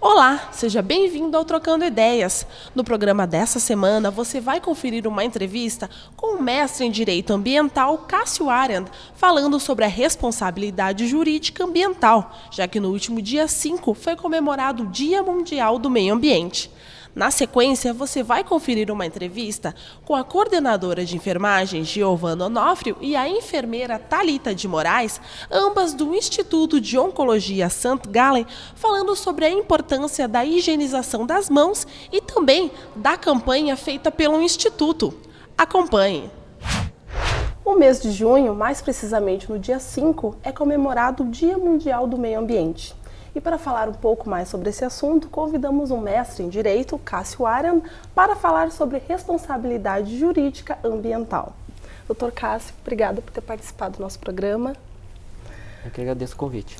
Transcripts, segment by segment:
Olá, seja bem-vindo ao Trocando Ideias. No programa dessa semana, você vai conferir uma entrevista com o mestre em Direito Ambiental, Cássio Arend, falando sobre a responsabilidade jurídica ambiental, já que no último dia 5 foi comemorado o Dia Mundial do Meio Ambiente. Na sequência, você vai conferir uma entrevista com a coordenadora de enfermagem, Giovana Onofrio, e a enfermeira Thalita de Moraes, ambas do Instituto de Oncologia St. Gallen, falando sobre a importância da higienização das mãos e também da campanha feita pelo Instituto. Acompanhe! O mês de junho, mais precisamente no dia 5, é comemorado o Dia Mundial do Meio Ambiente. E para falar um pouco mais sobre esse assunto, convidamos um mestre em Direito, Cássio Arend, para falar sobre responsabilidade jurídica ambiental. Doutor Cássio, obrigada por ter participado do nosso programa. Eu que agradeço o convite.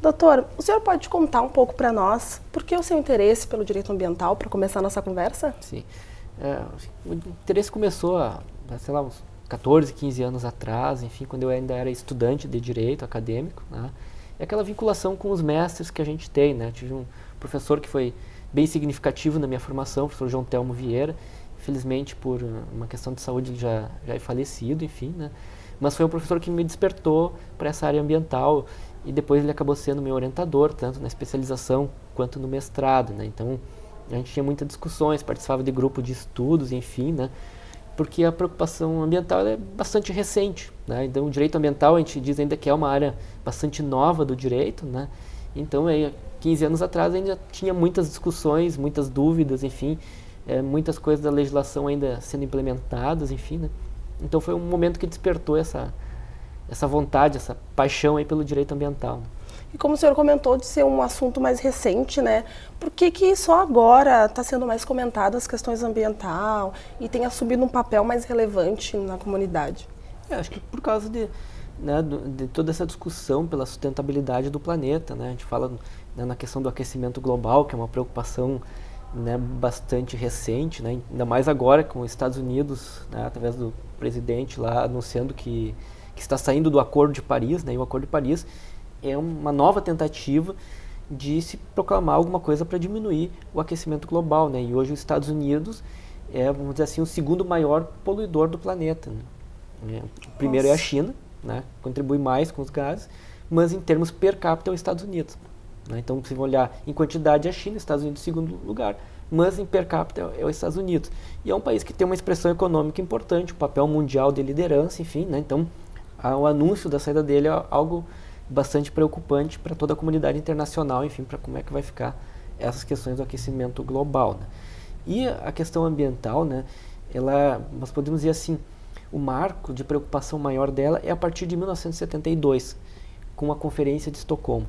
Doutor, o senhor pode contar um pouco para nós por que o seu interesse pelo direito ambiental, para começar a nossa conversa? Sim. O interesse começou há, sei lá, uns 14, 15 anos atrás, enfim, quando eu ainda era estudante de direito acadêmico, né? É aquela vinculação com os mestres que a gente tem, né? Tive um professor que foi bem significativo na minha formação, o professor João Telmo Vieira. Infelizmente, por uma questão de saúde, ele já é falecido, enfim, né? Mas foi um professor que me despertou para essa área ambiental e depois ele acabou sendo meu orientador, tanto na especialização quanto no mestrado, né? Então, a gente tinha muitas discussões, participava de grupo de estudos, enfim, né? Porque a preocupação ambiental é bastante recente, né? Então, o direito ambiental, a gente diz ainda que é uma área bastante nova do direito, né? Então, aí, 15 anos atrás, ainda tinha muitas discussões, muitas dúvidas, enfim, muitas coisas da legislação ainda sendo implementadas, enfim, né? Então, foi um momento que despertou essa vontade, essa paixão aí pelo direito ambiental, né? E como o senhor comentou de ser um assunto mais recente, né? Por que só agora está sendo mais comentado as questões ambiental e tem assumido um papel mais relevante na comunidade? Acho que por causa de toda essa discussão pela sustentabilidade do planeta, né? A gente fala, né, na questão do aquecimento global, que é uma preocupação, né, bastante recente, né? Ainda mais agora com os Estados Unidos, né, através do presidente lá anunciando que está saindo do Acordo de Paris, né? E o Acordo de Paris é uma nova tentativa de se proclamar alguma coisa para diminuir o aquecimento global, né? E hoje os Estados Unidos é, vamos dizer assim, o segundo maior poluidor do planeta, né? O primeiro é a China, né? Contribui mais com os gases, mas em termos per capita é os Estados Unidos, né? Então, se olhar em quantidade é a China, Estados Unidos em segundo lugar, mas em per capita é os Estados Unidos. E é um país que tem uma expressão econômica importante, um papel mundial de liderança, enfim, né? Então, o anúncio da saída dele é algo bastante preocupante para toda a comunidade internacional, enfim, para como é que vai ficar essas questões do aquecimento global, né? E a questão ambiental, né, nós podemos dizer assim, o marco de preocupação maior dela é a partir de 1972, com a Conferência de Estocolmo,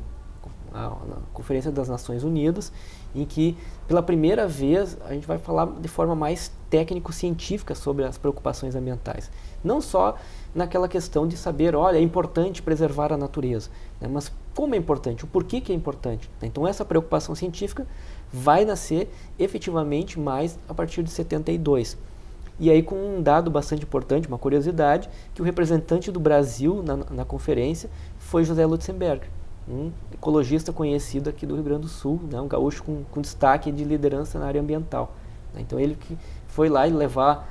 a Conferência das Nações Unidas, em que, pela primeira vez, a gente vai falar de forma mais técnico-científica sobre as preocupações ambientais. Não só naquela questão de saber, olha, é importante preservar a natureza, né? Mas como é importante, o porquê que é importante, né? Então essa preocupação científica vai nascer efetivamente mais a partir de 72. E aí com um dado bastante importante, uma curiosidade, que o representante do Brasil na conferência foi José Lutzenberger, um ecologista conhecido aqui do Rio Grande do Sul, né? Um gaúcho com destaque de liderança na área ambiental, né? Então ele que foi lá e levar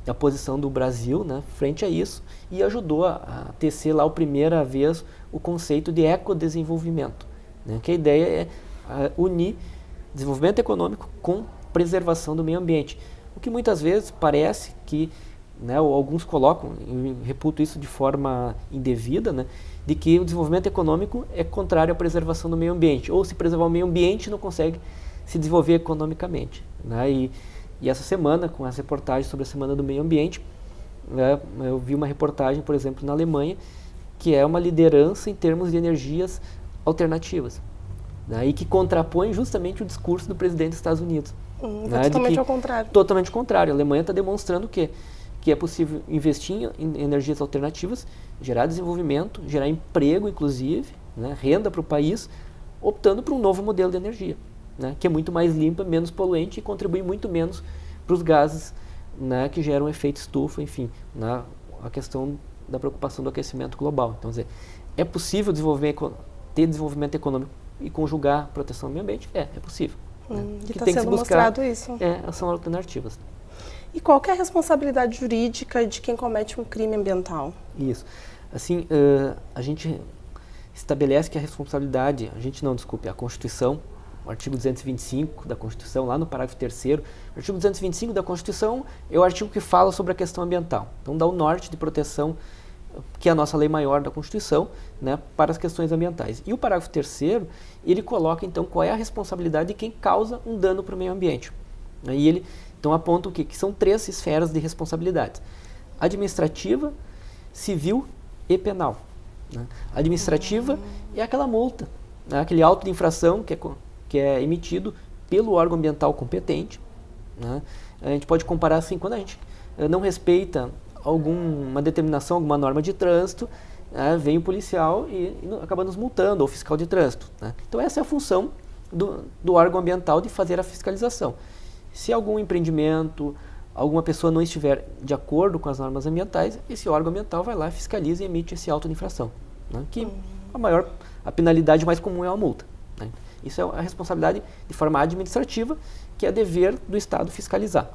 a posição do Brasil, né, frente a isso, e ajudou a tecer lá a primeira vez o conceito de ecodesenvolvimento, né, que a ideia é unir desenvolvimento econômico com preservação do meio ambiente, o que muitas vezes parece que, né, ou alguns colocam, eu reputo isso de forma indevida, né, de que o desenvolvimento econômico é contrário à preservação do meio ambiente, ou se preservar o meio ambiente não consegue se desenvolver economicamente, né, e essa semana, com as reportagens sobre a Semana do Meio Ambiente, né, eu vi uma reportagem, por exemplo, na Alemanha, que é uma liderança em termos de energias alternativas, né, e que contrapõe justamente o discurso do presidente dos Estados Unidos. Né, totalmente ao contrário. Totalmente ao contrário. A Alemanha está demonstrando que é possível investir em energias alternativas, gerar desenvolvimento, gerar emprego, inclusive, né, renda para o país, optando por um novo modelo de energia, né, que é muito mais limpa, menos poluente e contribui muito menos para os gases, né, que geram efeito estufa, enfim, a questão da preocupação do aquecimento global. Então, quer dizer, é possível ter desenvolvimento econômico e conjugar proteção ao meio ambiente? É possível. E está sendo mostrado isso. São alternativas. E qual que é a responsabilidade jurídica de quem comete um crime ambiental? Isso. Assim, a gente estabelece que a responsabilidade, a Constituição, o artigo 225 da Constituição, lá no parágrafo 3º, o artigo 225 da Constituição é o artigo que fala sobre a questão ambiental. Então, dá o norte de proteção, que é a nossa lei maior da Constituição, né, para as questões ambientais. E o parágrafo 3º, ele coloca, então, qual é a responsabilidade de quem causa um dano para o meio ambiente. E ele, então, aponta o quê? Que são 3 esferas de responsabilidade: administrativa, civil e penal. Né? Administrativa é aquela multa, né, aquele auto de infração que é emitido pelo órgão ambiental competente. Né? A gente pode comparar assim, quando a gente não respeita alguma determinação, alguma norma de trânsito, vem o policial e acaba nos multando, ou o fiscal de trânsito. Né? Então essa é a função do órgão ambiental, de fazer a fiscalização. Se algum empreendimento, alguma pessoa não estiver de acordo com as normas ambientais, esse órgão ambiental vai lá, fiscaliza e emite esse auto de infração. Né? Que a penalidade mais comum é a multa. Né? Isso é a responsabilidade de forma administrativa, que é dever do Estado fiscalizar.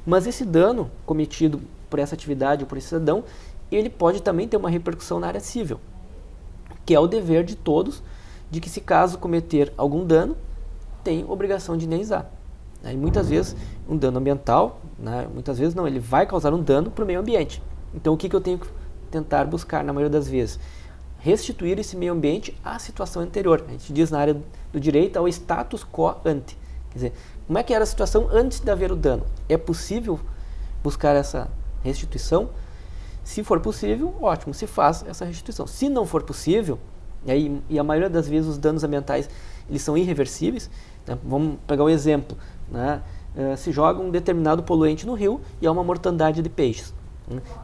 Mas esse dano cometido por essa atividade ou por esse cidadão, ele pode também ter uma repercussão na área civil, que é o dever de todos, de que, se caso cometer algum dano, tem obrigação de indenizar. E muitas vezes um dano ambiental, né, muitas vezes não, ele vai causar um dano para o meio ambiente. Então o que eu tenho que tentar buscar na maioria das vezes? Restituir esse meio ambiente à situação anterior. A gente diz na área do direito ao status quo ante. Quer dizer, como é que era a situação antes de haver o dano? É possível buscar essa restituição? Se for possível, ótimo, se faz essa restituição. Se não for possível, e a maioria das vezes os danos ambientais eles são irreversíveis, né? Vamos pegar um exemplo, né? Se joga um determinado poluente no rio e há uma mortandade de peixes.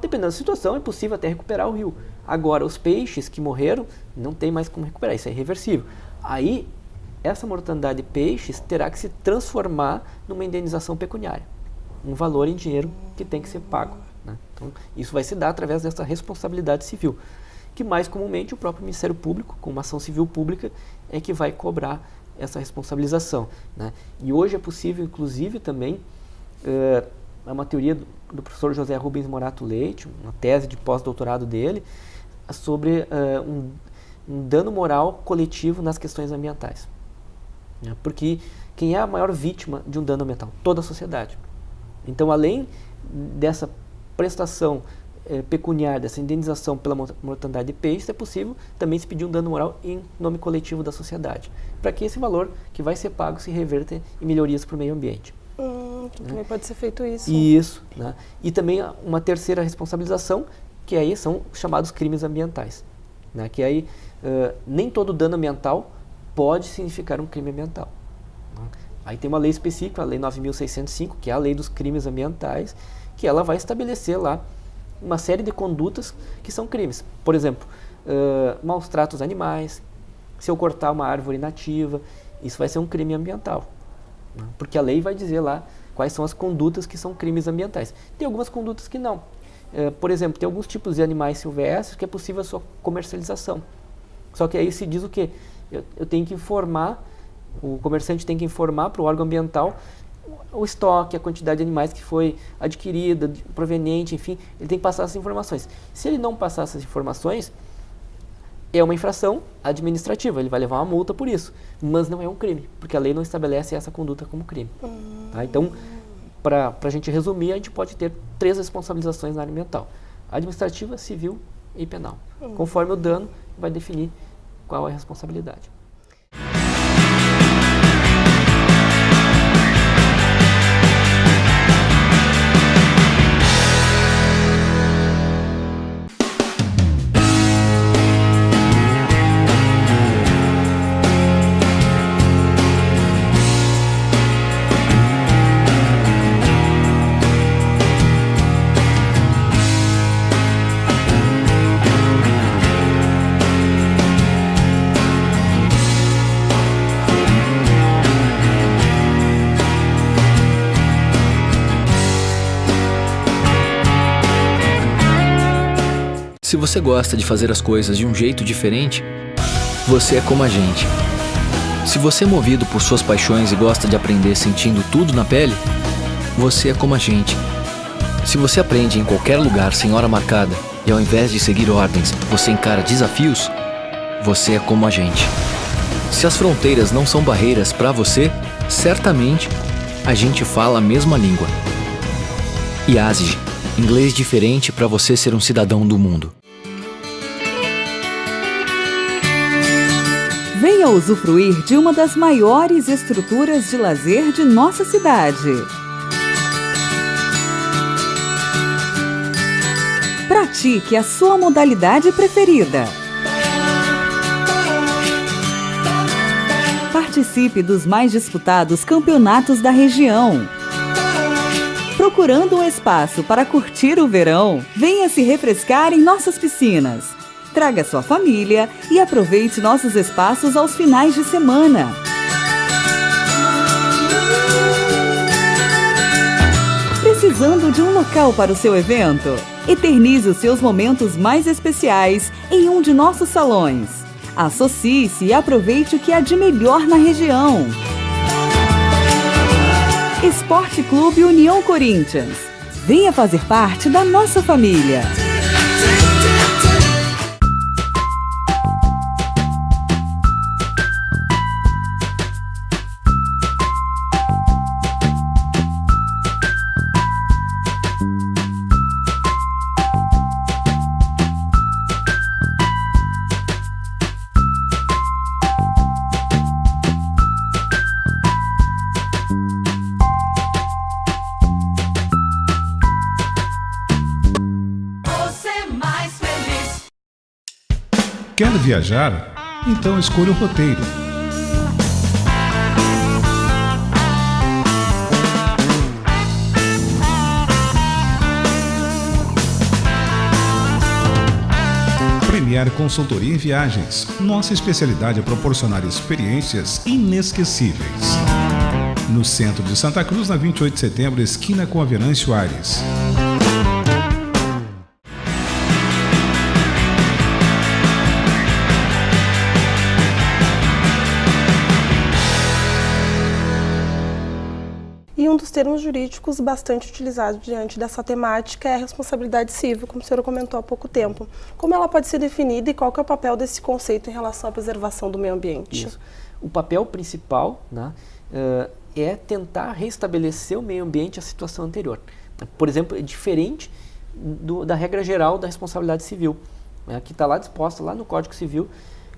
Dependendo da situação, é possível até recuperar o rio. Agora, os peixes que morreram, não tem mais como recuperar, isso é irreversível. Aí, essa mortandade de peixes terá que se transformar numa indenização pecuniária, um valor em dinheiro que tem que ser pago. Né? Então, isso vai se dar através dessa responsabilidade civil, que mais comumente o próprio Ministério Público, com uma ação civil pública, é que vai cobrar essa responsabilização. Né? E hoje é possível, inclusive, também, é uma teoria do professor José Rubens Morato Leite, uma tese de pós-doutorado dele, sobre um dano moral coletivo nas questões ambientais. Né? Porque quem é a maior vítima de um dano ambiental? Toda a sociedade. Então, além dessa prestação pecuniária, dessa indenização pela mortandade de peixes, é possível também se pedir um dano moral em nome coletivo da sociedade, para que esse valor que vai ser pago se reverta em melhorias para o meio ambiente. Também pode ser feito isso. Isso. Né? E também uma terceira responsabilização, que aí são os chamados crimes ambientais. Né? Que aí nem todo dano ambiental pode significar um crime ambiental. Né? Aí tem uma lei específica, a Lei 9.605, que é a Lei dos Crimes Ambientais, que ela vai estabelecer lá uma série de condutas que são crimes. Por exemplo, maus tratos a animais, se eu cortar uma árvore nativa, isso vai ser um crime ambiental. Né? Porque a lei vai dizer lá quais são as condutas que são crimes ambientais. Tem algumas condutas que não. Por exemplo, tem alguns tipos de animais silvestres que é possível a sua comercialização. Só que aí se diz o quê? Eu tenho que informar, o comerciante tem que informar para o órgão ambiental o estoque, a quantidade de animais que foi adquirida, proveniente, enfim, ele tem que passar essas informações. Se ele não passar essas informações, é uma infração administrativa, ele vai levar uma multa por isso, mas não é um crime, porque a lei não estabelece essa conduta como crime. Tá? Então, para a gente resumir, a gente pode ter 3 responsabilizações na área ambiental: administrativa, civil e penal. Conforme o dano, vai definir qual é a responsabilidade. Se você gosta de fazer as coisas de um jeito diferente, você é como a gente. Se você é movido por suas paixões e gosta de aprender sentindo tudo na pele, você é como a gente. Se você aprende em qualquer lugar sem hora marcada e ao invés de seguir ordens, você encara desafios, você é como a gente. Se as fronteiras não são barreiras para você, certamente a gente fala a mesma língua. IASG, inglês diferente para você ser um cidadão do mundo. Venha usufruir de uma das maiores estruturas de lazer de nossa cidade. Pratique a sua modalidade preferida. Participe dos mais disputados campeonatos da região. Procurando um espaço para curtir o verão, venha se refrescar em nossas piscinas. Traga sua família e aproveite nossos espaços aos finais de semana. Precisando de um local para o seu evento? Eternize os seus momentos mais especiais em um de nossos salões. Associe-se e aproveite o que há de melhor na região. Esporte Clube União Corinthians. Venha fazer parte da nossa família. Quer viajar? Então escolha o roteiro. Premier Consultoria em Viagens. Nossa especialidade é proporcionar experiências inesquecíveis. No centro de Santa Cruz, na 28 de setembro, esquina com a Venâncio Aires. E um dos termos jurídicos bastante utilizados diante dessa temática é a responsabilidade civil, como a senhora comentou há pouco tempo. Como ela pode ser definida e qual que é o papel desse conceito em relação à preservação do meio ambiente? Isso. O papel principal, né, é tentar restabelecer o meio ambiente à situação anterior. Por exemplo, é diferente da regra geral da responsabilidade civil, né, que está lá disposta, lá no Código Civil,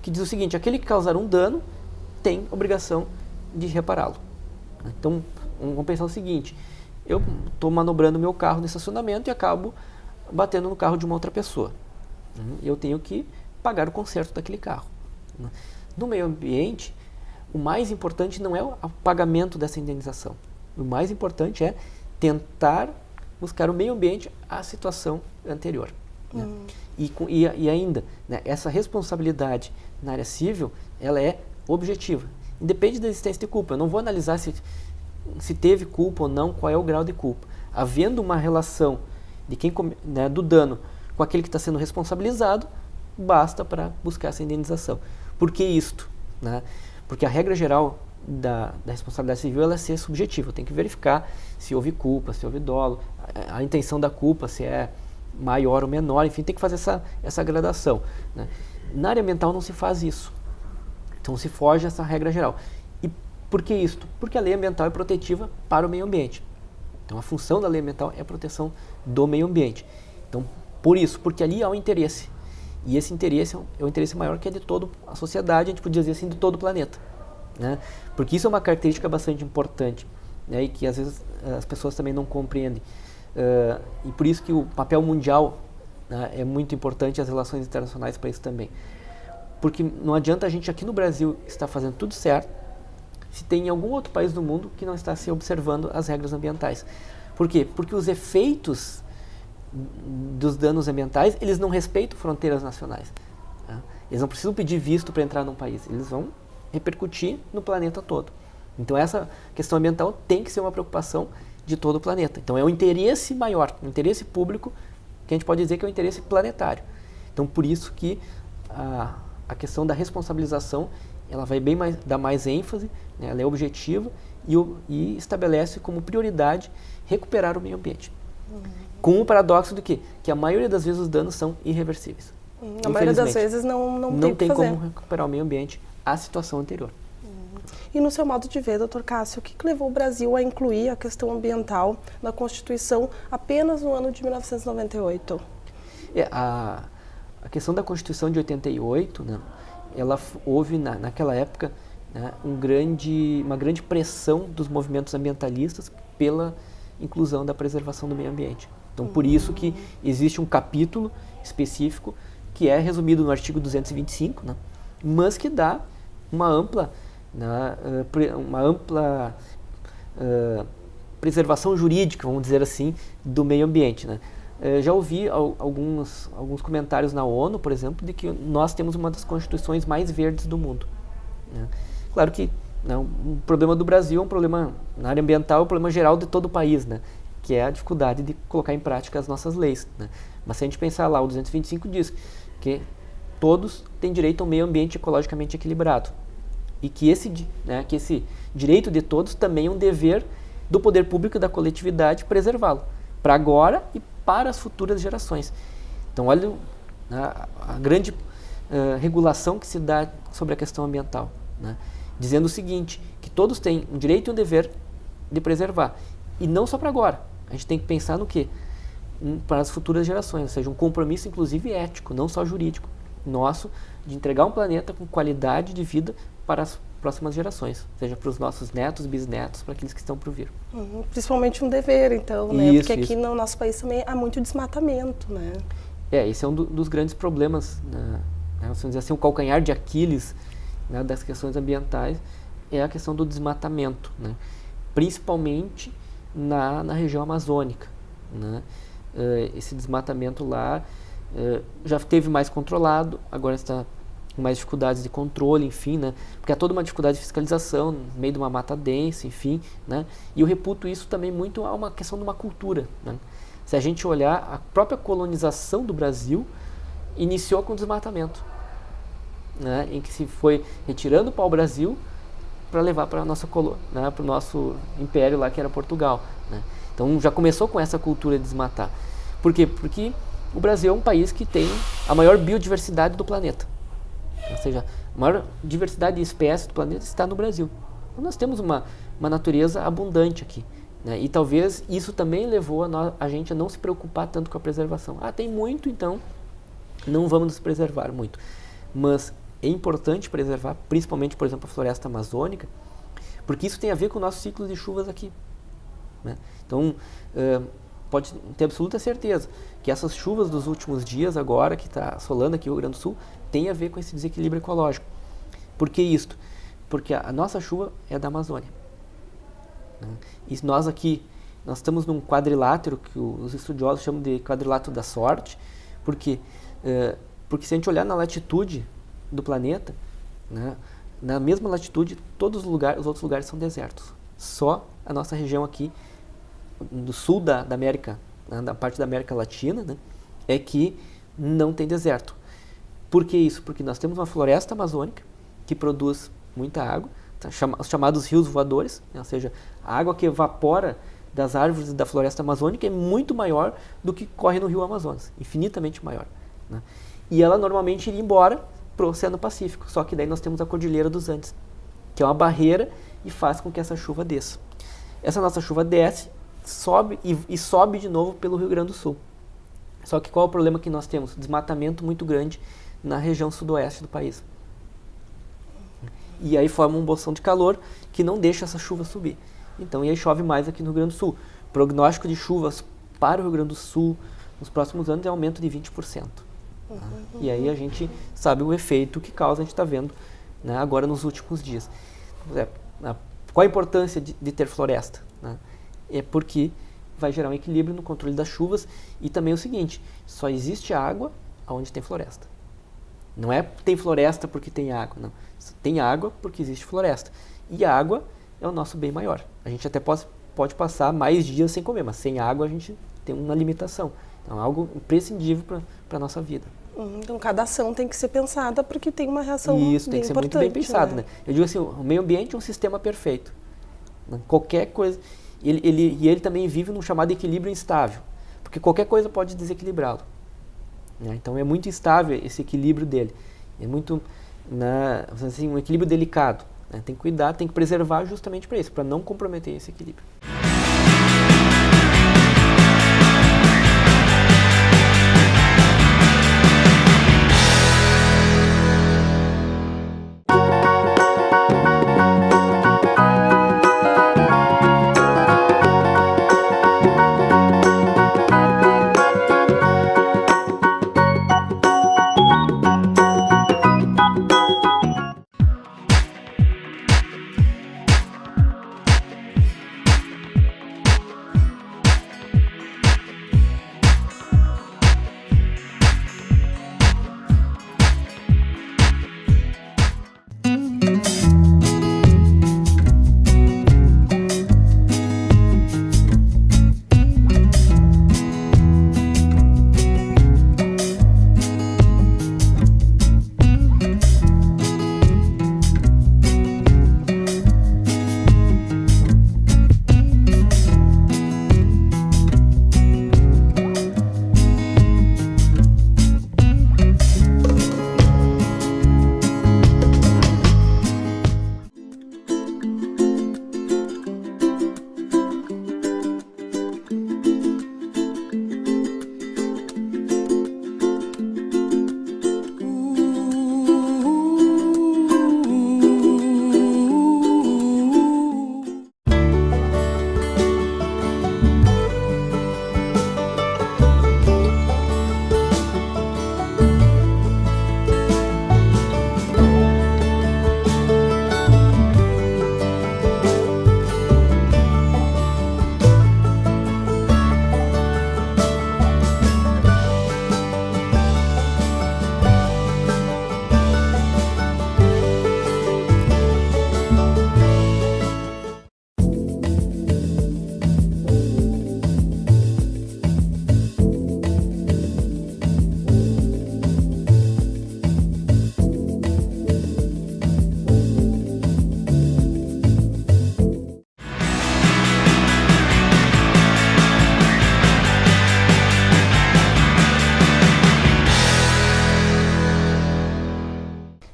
que diz o seguinte: aquele que causar um dano tem obrigação de repará-lo. Então, vamos pensar o seguinte: eu estou manobrando meu carro no estacionamento e acabo batendo no carro de uma outra pessoa. Eu tenho que pagar o conserto daquele carro. No meio ambiente, o mais importante não é o pagamento dessa indenização. O mais importante é tentar buscar o meio ambiente à situação anterior. E ainda, né, essa responsabilidade na área civil, ela é objetiva. Independe da existência de culpa. Eu não vou analisar se teve culpa ou não, qual é o grau de culpa. Havendo uma relação de né, do dano com aquele que está sendo responsabilizado, basta para buscar essa indenização. Por que isto? Né? Porque a regra geral da responsabilidade civil ela é ser subjetiva. Tem que verificar se houve culpa, se houve dolo, a intenção da culpa, se é maior ou menor, enfim, tem que fazer essa gradação. Né? Na área ambiental não se faz isso. Então se foge essa regra geral. E por que isto? Porque a lei ambiental é protetiva para o meio ambiente. Então a função da lei ambiental é a proteção do meio ambiente. Então, por isso, porque ali há um interesse. E esse interesse é um interesse maior que é de toda a sociedade, a gente podia dizer assim, de todo o planeta. Né? Porque isso é uma característica bastante importante, né? E que às vezes as pessoas também não compreendem. E por isso que o papel mundial, né, é muito importante, as relações internacionais para isso também. Porque não adianta a gente aqui no Brasil estar fazendo tudo certo se tem em algum outro país do mundo que não está se observando as regras ambientais. Por quê? Porque os efeitos dos danos ambientais, eles não respeitam fronteiras nacionais. Tá? Eles não precisam pedir visto para entrar num país, eles vão repercutir no planeta todo. Então essa questão ambiental tem que ser uma preocupação de todo o planeta. Então é um interesse maior, um interesse público, que a gente pode dizer que é um interesse planetário. Então por isso que a questão da responsabilização ela vai dar mais ênfase, né? Ela é objetiva e estabelece como prioridade recuperar o meio ambiente. Com o paradoxo do quê? Que a maioria das vezes os danos são irreversíveis. A maioria das vezes não tem como recuperar o meio ambiente à situação anterior. E no seu modo de ver, Dr. Cássio, o que levou o Brasil a incluir a questão ambiental na Constituição apenas no ano de 1998? A questão da Constituição de 88, né, houve naquela época, né, uma grande pressão dos movimentos ambientalistas pela inclusão da preservação do meio ambiente. Então, por isso que existe um capítulo específico que é resumido no artigo 225, né, mas que dá uma ampla preservação jurídica, vamos dizer assim, do meio ambiente, né. Já ouvi alguns comentários na ONU, por exemplo, de que nós temos uma das constituições mais verdes do mundo, né. Claro que o problema do Brasil é um problema, na área ambiental, é um problema geral de todo o país, né, que é a dificuldade de colocar em prática as nossas leis, né. Mas se a gente pensar lá, o 225 diz que todos têm direito a um meio ambiente ecologicamente equilibrado e que esse direito de todos também é um dever do poder público e da coletividade preservá-lo, para agora e para as futuras gerações. Então, olha a grande regulação que se dá sobre a questão ambiental, né, dizendo o seguinte, que todos têm um direito e um dever de preservar. E não só para agora. A gente tem que pensar no quê? Para as futuras gerações, ou seja, um compromisso inclusive ético, não só jurídico, nosso, de entregar um planeta com qualidade de vida para as próximas gerações, seja para os nossos netos, bisnetos, para aqueles que estão por vir. Principalmente um dever, então, né? Porque aqui no nosso país também há muito desmatamento, né? Esse é um dos grandes problemas, né? Vamos dizer assim, o calcanhar de Aquiles, né, das questões ambientais é a questão do desmatamento, né? Principalmente na região amazônica, né? Esse desmatamento lá já teve mais controlado, agora está com mais dificuldades de controle, enfim, né? Porque há toda uma dificuldade de fiscalização no meio de uma mata densa, enfim, né? E eu reputo isso também muito a uma questão de uma cultura, né? Se a gente olhar, a própria colonização do Brasil iniciou com o desmatamento, né? Em que se foi retirando o pau-brasil para levar para o nosso império lá, que era Portugal, né? Então já começou com essa cultura de desmatar. Por quê? Porque o Brasil é um país que tem a maior biodiversidade do planeta. Ou seja, a maior diversidade de espécies do planeta está no Brasil. Então, nós temos uma natureza abundante aqui, né? E talvez isso também levou a gente a não se preocupar tanto com a preservação. Tem muito, então não vamos nos preservar muito. Mas é importante preservar, principalmente, por exemplo, a floresta amazônica, porque isso tem a ver com o nosso ciclo de chuvas aqui, né? Então, pode ter absoluta certeza que essas chuvas dos últimos dias agora, que está assolando aqui o Rio Grande do Sul, tem a ver com esse desequilíbrio ecológico. Por que isto? Porque a nossa chuva é da Amazônia, né? E nós estamos num quadrilátero que os estudiosos chamam de quadrilátero da sorte, porque se a gente olhar na latitude do planeta, né, na mesma latitude, todos os outros lugares são desertos. Só a nossa região aqui, do sul da América, né, da parte da América Latina, né, é que não tem deserto. Por que isso? Porque nós temos uma floresta amazônica que produz muita água, os chamados rios voadores, né, ou seja, a água que evapora das árvores da floresta amazônica é muito maior do que corre no rio Amazonas, infinitamente maior, né? E ela normalmente iria embora para o Oceano Pacífico, só que daí nós temos a Cordilheira dos Andes, que é uma barreira e faz com que essa chuva desça. Essa nossa chuva desce, sobe e sobe de novo pelo Rio Grande do Sul. Só que qual é o problema que nós temos? Desmatamento muito grande na região sudoeste do país. E aí forma um bolsão de calor que não deixa essa chuva subir. Então, e aí chove mais aqui no Rio Grande do Sul. O prognóstico de chuvas para o Rio Grande do Sul nos próximos anos é aumento de 20%. E aí a gente sabe o efeito que causa, a gente está vendo, né, agora nos últimos dias. Qual a importância de ter floresta, né? É porque vai gerar um equilíbrio no controle das chuvas e também o seguinte, só existe água onde tem floresta. Não é tem floresta porque tem água, não. Tem água porque existe floresta. E a água é o nosso bem maior. A gente até pode passar mais dias sem comer, mas sem água a gente tem uma limitação. Então é algo imprescindível para a nossa vida. Então, cada ação tem que ser pensada porque tem uma reação Isso, tem que ser muito bem pensado, né? Eu digo assim, o meio ambiente é um sistema perfeito. Né? Qualquer coisa... Ele também vive num chamado equilíbrio instável, porque qualquer coisa pode desequilibrá-lo. Né? Então, é muito instável esse equilíbrio dele. É muito, assim, um equilíbrio delicado. Né? Tem que cuidar, tem que preservar justamente para isso, para não comprometer esse equilíbrio.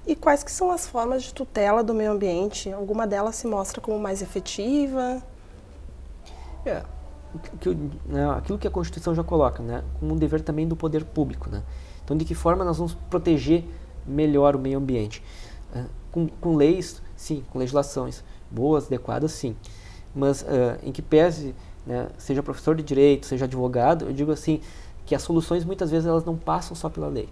E quais que são as formas de tutela do meio ambiente? Alguma delas se mostra como mais efetiva? Aquilo que a Constituição já coloca, né, como um dever também do poder público. Né? Então, de que forma nós vamos proteger melhor o meio ambiente? Com leis, sim, com legislações boas, adequadas, sim. Mas em que pese, né, seja professor de direito, seja advogado, eu digo assim, que as soluções muitas vezes elas não passam só pela lei.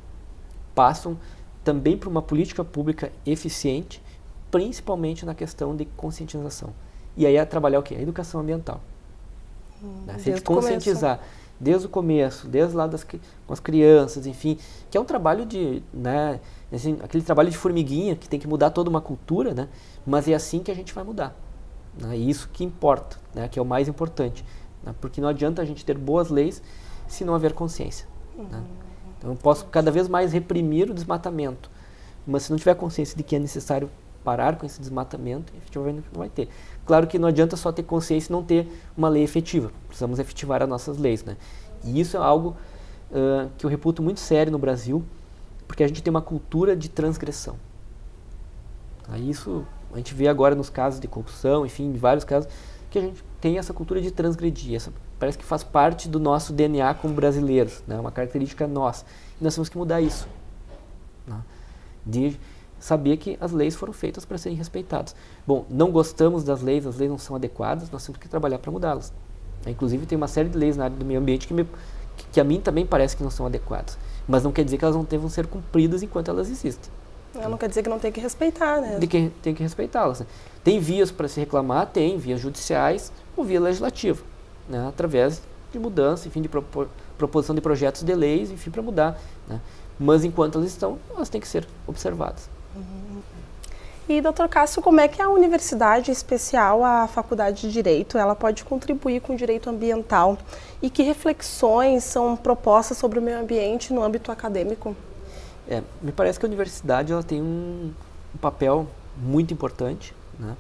Passam também por uma política pública eficiente, principalmente na questão de conscientização. E aí é trabalhar o quê? A educação ambiental. Né? Se a gente conscientizar desde o começo, desde lá com as crianças, enfim, que é um trabalho de, né, assim, aquele trabalho de formiguinha, que tem que mudar toda uma cultura, né? Mas é assim que a gente vai mudar. Né? Isso que importa, né? Que é o mais importante. Né? Porque não adianta a gente ter boas leis se não haver consciência. Né? Então eu posso cada vez mais reprimir o desmatamento, mas se não tiver consciência de que é necessário parar com esse desmatamento, efetivamente não vai ter. Claro que não adianta só ter consciência e não ter uma lei efetiva, precisamos efetivar as nossas leis. Né? E isso é algo que eu reputo muito sério no Brasil, porque a gente tem uma cultura de transgressão. Isso a gente vê agora nos casos de corrupção, enfim, em vários casos, que a gente tem essa cultura de transgredir, parece que faz parte do nosso DNA como brasileiros, né? Uma característica nossa. E nós temos que mudar isso. Né? De saber que as leis foram feitas para serem respeitadas. Bom, não gostamos das leis, as leis não são adequadas, nós temos que trabalhar para mudá-las. Inclusive tem uma série de leis na área do meio ambiente que a mim também parece que não são adequadas. Mas não quer dizer que elas não devam ser cumpridas enquanto elas existem. Não quer dizer que não tem que respeitar, né? Tem que respeitá-las. Né? Tem vias para se reclamar, tem vias judiciais ou via legislativa, né? Através de mudança, enfim, de proposição de projetos de leis, enfim, para mudar. Né? Mas enquanto elas estão, elas têm que ser observadas. E, Dr. Cássio, como é que a universidade, em especial a Faculdade de Direito, ela pode contribuir com o direito ambiental? E que reflexões são propostas sobre o meio ambiente no âmbito acadêmico? Me parece que a universidade ela tem um papel muito importante, né?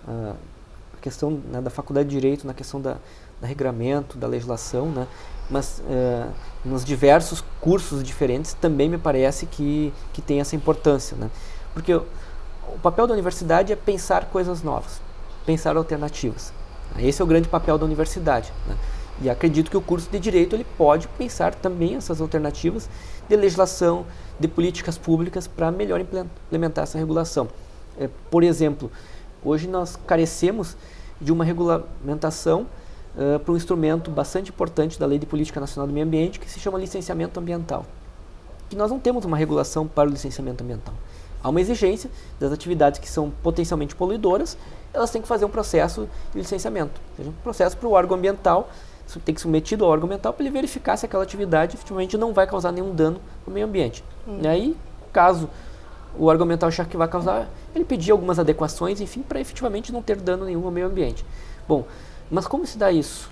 A questão, né, da Faculdade de Direito, na questão da regramento, da legislação, né? Mas nos diversos cursos diferentes também me parece que tem essa importância, né? Porque o papel da universidade é pensar coisas novas, pensar alternativas. Esse é o grande papel da universidade, né? E acredito que o curso de Direito ele pode pensar também essas alternativas de legislação, de políticas públicas para melhor implementar essa regulação. Por exemplo, hoje nós carecemos de uma regulamentação para um instrumento bastante importante da Lei de Política Nacional do Meio Ambiente, que se chama licenciamento ambiental. Que nós não temos uma regulação para o licenciamento ambiental. Há uma exigência das atividades que são potencialmente poluidoras, elas têm que fazer um processo de licenciamento, ou seja, um processo para o órgão ambiental, isso tem que ser submetido ao órgão ambiental para ele verificar se aquela atividade efetivamente não vai causar nenhum dano ao meio ambiente. E aí, caso o órgão ambiental achar que vai causar, ele pedir algumas adequações, enfim, para efetivamente não ter dano nenhum ao meio ambiente. Bom, mas como se dá isso,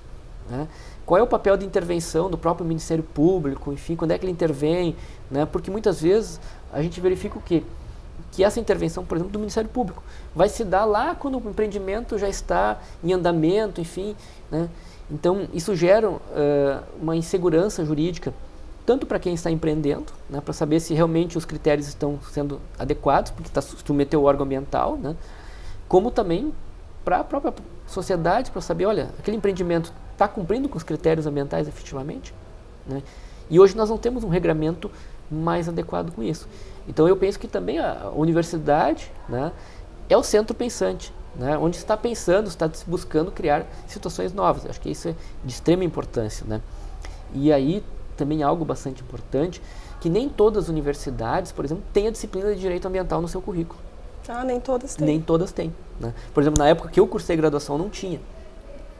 né? Qual é o papel de intervenção do próprio Ministério Público, enfim, quando é que ele intervém, né? Porque muitas vezes a gente verifica o quê? Que essa intervenção, por exemplo, do Ministério Público vai se dar lá quando o empreendimento já está em andamento, enfim, né? Então, isso gera uma insegurança jurídica, tanto para quem está empreendendo, né, para saber se realmente os critérios estão sendo adequados, porque está submeteu o órgão ambiental, né, como também para a própria sociedade, para saber, olha, aquele empreendimento está cumprindo com os critérios ambientais efetivamente, né? E hoje nós não temos um regramento mais adequado com isso. Então eu penso que também a universidade, né, é o centro pensante, né, onde está pensando, está buscando criar situações novas. Eu acho que isso é de extrema importância, né? E aí também algo bastante importante, que nem todas as universidades, por exemplo, têm a disciplina de Direito Ambiental no seu currículo. Ah, nem todas têm. Nem todas têm, né? Por exemplo, na época que eu cursei graduação não tinha,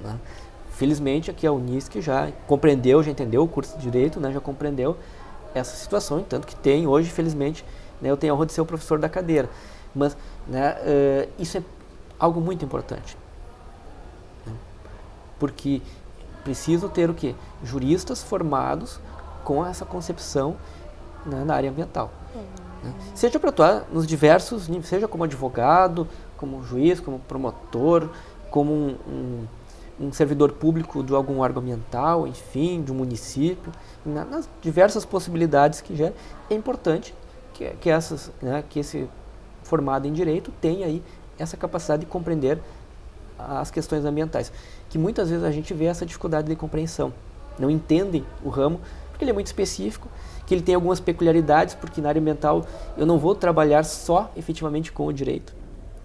né? Felizmente aqui a Unisc já compreendeu, já entendeu o curso de Direito, né? Já compreendeu essa situação, tanto que tem hoje, felizmente, né, eu tenho a honra de ser o professor da cadeira. Mas, né, isso é algo muito importante, né? Porque preciso ter o quê? Juristas formados com essa concepção, né, na área ambiental. Né? Seja para atuar nos diversos níveis, seja como advogado, como juiz, como promotor, como um servidor público de algum órgão ambiental, enfim, de um município, nas diversas possibilidades que já é importante que esse formado em Direito tenha aí essa capacidade de compreender as questões ambientais, que muitas vezes a gente vê essa dificuldade de compreensão, não entendem o ramo, porque ele é muito específico, que ele tem algumas peculiaridades, porque na área ambiental eu não vou trabalhar só efetivamente com o direito,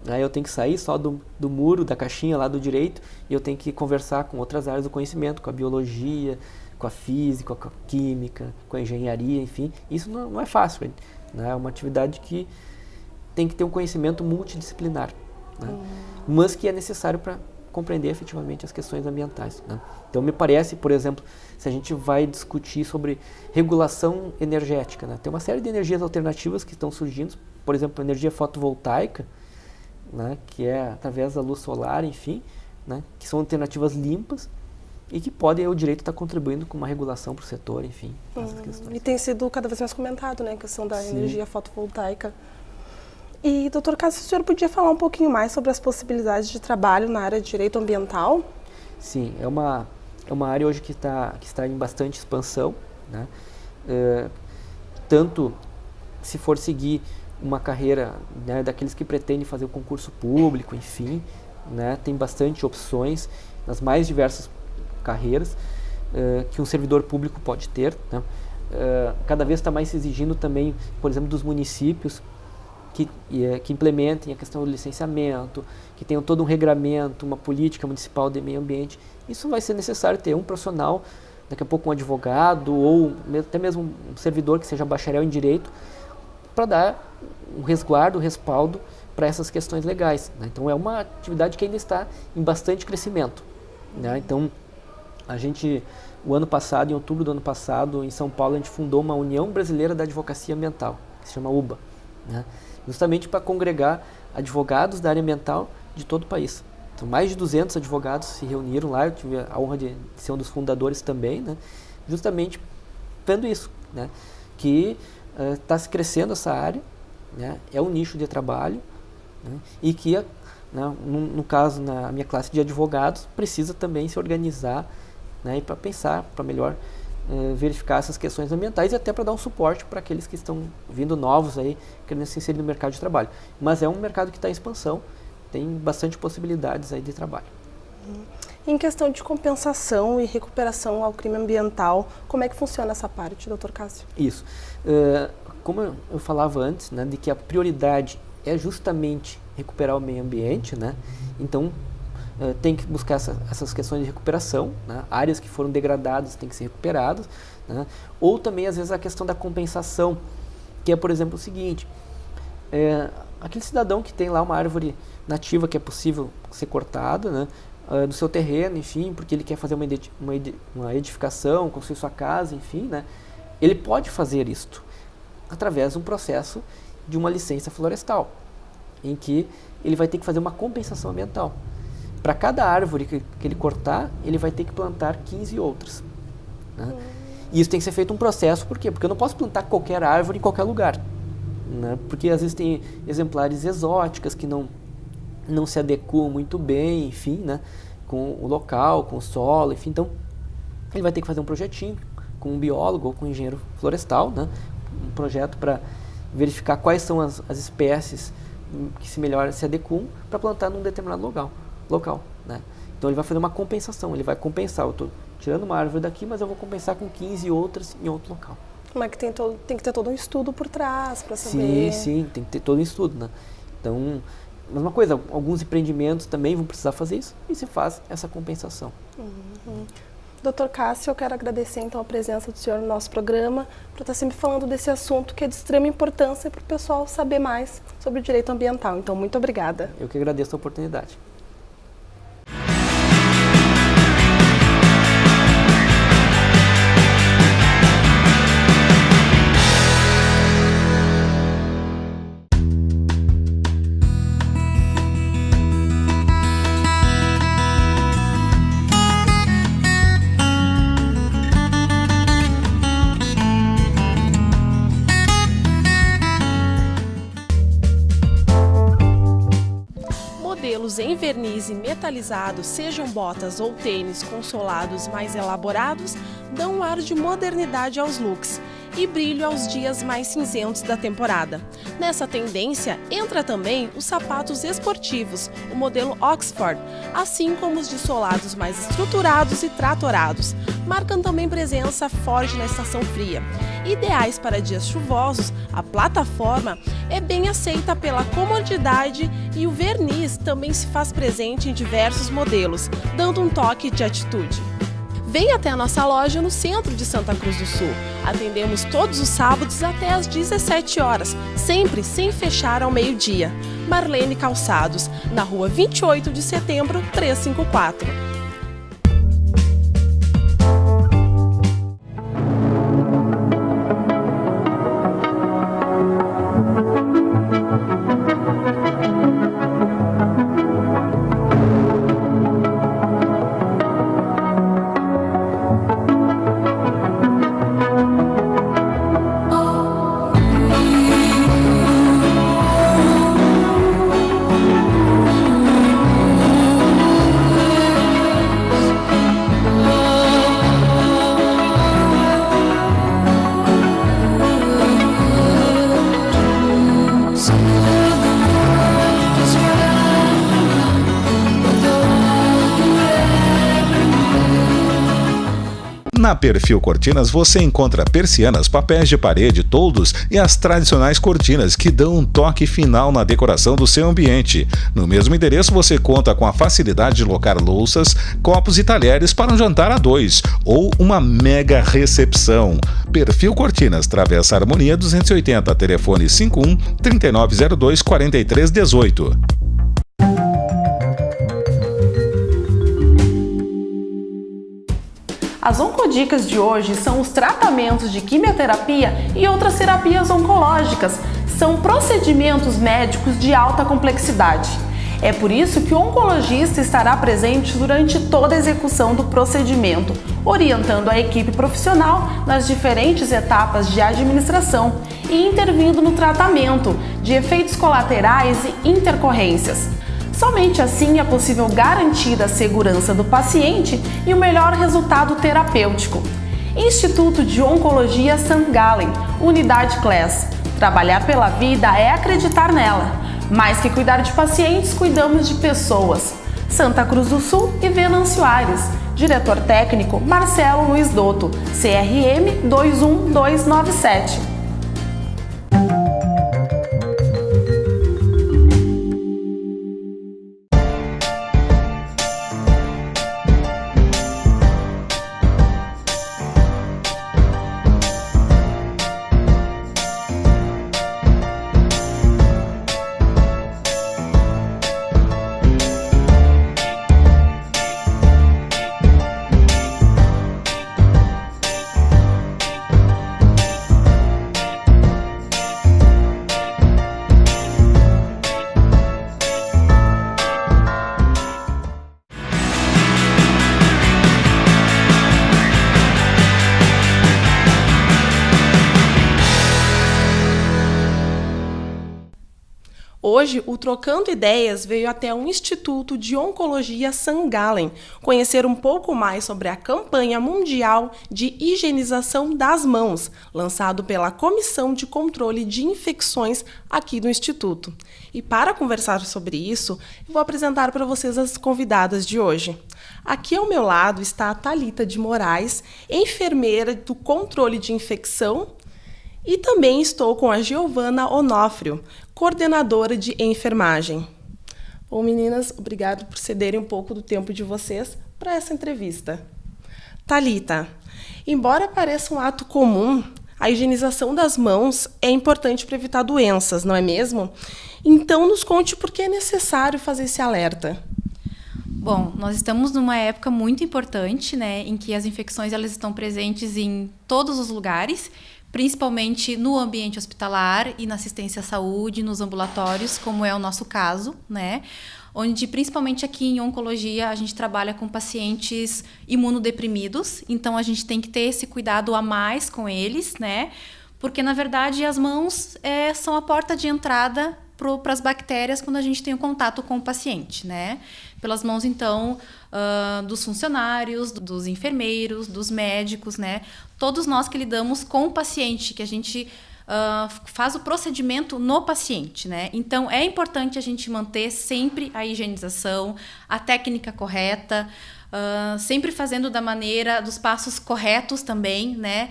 né? Eu tenho que sair só do muro, da caixinha lá do direito, e eu tenho que conversar com outras áreas do conhecimento, com a biologia, com a física, com a química, com a engenharia, enfim, isso não é fácil, né? É uma atividade que tem que ter um conhecimento multidisciplinar, né? Mas que é necessário para compreender efetivamente as questões ambientais, né? Então me parece, por exemplo, se a gente vai discutir sobre regulação energética, né? Tem uma série de energias alternativas que estão surgindo, por exemplo, a energia fotovoltaica, né? Que é através da luz solar, enfim, né? Que são alternativas limpas e que podem, o direito estar contribuindo com uma regulação para o setor, enfim, essas questões. E tem sido cada vez mais comentado, né, a questão da Sim. energia fotovoltaica. E, doutor Cássio, o senhor podia falar um pouquinho mais sobre as possibilidades de trabalho na área de direito ambiental? Sim, é uma área hoje que está em bastante expansão, né? Tanto se for seguir uma carreira, né, daqueles que pretendem fazer o concurso público, enfim, né, tem bastante opções nas mais diversas carreiras que um servidor público pode ter, né? Cada vez está mais se exigindo também, por exemplo, dos municípios que implementem a questão do licenciamento, que tenham todo um regramento, uma política municipal de meio ambiente. Isso vai ser necessário ter um profissional, daqui a pouco um advogado ou até mesmo um servidor que seja bacharel em direito, para dar um resguardo, um respaldo para essas questões legais, né? Então é uma atividade que ainda está em bastante crescimento, né? Então o ano passado, em outubro do ano passado, em São Paulo, a gente fundou uma União Brasileira da Advocacia Ambiental, que se chama UBA, né? Justamente para congregar advogados da área ambiental de todo o país. Então, mais de 200 advogados se reuniram lá, eu tive a honra de ser um dos fundadores também, né? Justamente vendo isso, né? Que está se crescendo essa área, né? É um nicho de trabalho, né? E que, né, no caso, na minha classe de advogados, precisa também se organizar, né, e para pensar, para melhor verificar essas questões ambientais e até para dar um suporte para aqueles que estão vindo novos aí, querendo se inserir no mercado de trabalho. Mas é um mercado que está em expansão, tem bastante possibilidades aí de trabalho. Em questão de compensação e recuperação ao crime ambiental, como é que funciona essa parte, Dr. Cássio? Isso. Como eu falava antes, né, de que a prioridade é justamente recuperar o meio ambiente, né? Então, tem que buscar essas questões de recuperação, né? Áreas que foram degradadas têm que ser recuperadas, né? Ou também, às vezes, a questão da compensação, que é, por exemplo, o seguinte, aquele cidadão que tem lá uma árvore nativa que é possível ser cortada, né, do seu terreno, enfim, porque ele quer fazer uma edificação, construir sua casa, enfim, né, ele pode fazer isto através de um processo de uma licença florestal, em que ele vai ter que fazer uma compensação ambiental. Para cada árvore que ele cortar, ele vai ter que plantar 15 outras. Né? E isso tem que ser feito um processo, por quê? Porque eu não posso plantar qualquer árvore em qualquer lugar. Né? Porque às vezes tem exemplares exóticas que não se adequam muito bem, enfim, né? Com o local, com o solo, enfim. Então, ele vai ter que fazer um projetinho com um biólogo ou com um engenheiro florestal, né? Um projeto para verificar quais são as espécies que melhor se adequam para plantar num determinado local, né? Então ele vai fazer uma compensação, ele vai compensar, eu estou tirando uma árvore daqui, mas eu vou compensar com 15 outras em outro local. Mas que tem que ter todo um estudo por trás para saber. Sim, tem que ter todo um estudo, né? Então, mesma coisa, alguns empreendimentos também vão precisar fazer isso e se faz essa compensação. Dr. Cássio, eu quero agradecer então a presença do senhor no nosso programa, por estar sempre falando desse assunto que é de extrema importância para o pessoal saber mais sobre o direito ambiental. Então, muito obrigada. Eu que agradeço a oportunidade. Modelos em verniz e metalizado, sejam botas ou tênis com solados mais elaborados, dão um ar de modernidade aos looks e brilho aos dias mais cinzentos da temporada. Nessa tendência entra também os sapatos esportivos, o modelo Oxford, assim como os de solados mais estruturados e tratorados. Marcam também presença forte na estação fria. Ideais para dias chuvosos, a plataforma é bem aceita pela comodidade e o verniz também se faz presente em diversos modelos, dando um toque de atitude. Venha até a nossa loja no centro de Santa Cruz do Sul. Atendemos todos os sábados até às 17 horas, sempre sem fechar ao meio-dia. Marlene Calçados, na rua 28 de setembro, 354. Na Perfil Cortinas você encontra persianas, papéis de parede, toldos e as tradicionais cortinas que dão um toque final na decoração do seu ambiente. No mesmo endereço você conta com a facilidade de locar louças, copos e talheres para um jantar a dois ou uma mega recepção. Perfil Cortinas, Travessa Harmonia 280, telefone 51 3902 4318. As oncodicas de hoje são os tratamentos de quimioterapia e outras terapias oncológicas. São procedimentos médicos de alta complexidade. É por isso que o oncologista estará presente durante toda a execução do procedimento, orientando a equipe profissional nas diferentes etapas de administração e intervindo no tratamento de efeitos colaterais e intercorrências. Somente assim é possível garantir a segurança do paciente e o melhor resultado terapêutico. Instituto de Oncologia St. Gallen, Unidade Class. Trabalhar pela vida é acreditar nela. Mais que cuidar de pacientes, cuidamos de pessoas. Santa Cruz do Sul e Venâncio Aires. Diretor técnico Marcelo Luiz Dotto, CRM 21297. Hoje, o Trocando Ideias veio até o Instituto de Oncologia St. Gallen conhecer um pouco mais sobre a campanha mundial de higienização das mãos, lançado pela Comissão de Controle de Infecções aqui do Instituto. E para conversar sobre isso, eu vou apresentar para vocês as convidadas de hoje. Aqui ao meu lado está a Thalita de Moraes, enfermeira do controle de infecção, e também estou com a Giovana Onofrio, coordenadora de enfermagem. Bom, meninas, obrigado por cederem um pouco do tempo de vocês para essa entrevista. Thalita, embora pareça um ato comum, a higienização das mãos é importante para evitar doenças, não é mesmo? Então, nos conte por que é necessário fazer esse alerta. Bom, nós estamos numa época muito importante, né, em que as infecções elas estão presentes em todos os lugares, principalmente no ambiente hospitalar e na assistência à saúde, nos ambulatórios, como é o nosso caso, né? Onde, principalmente aqui em oncologia, a gente trabalha com pacientes imunodeprimidos, então a gente tem que ter esse cuidado a mais com eles, né? Porque, na verdade, as mãos são a porta de entrada para as bactérias quando a gente tem o contato com o paciente, né? Pelas mãos, então, dos funcionários, dos enfermeiros, dos médicos, né? Todos nós que lidamos com o paciente, que a gente faz o procedimento no paciente, né? Então, é importante a gente manter sempre a higienização, a técnica correta, sempre fazendo da maneira, dos passos corretos também, né?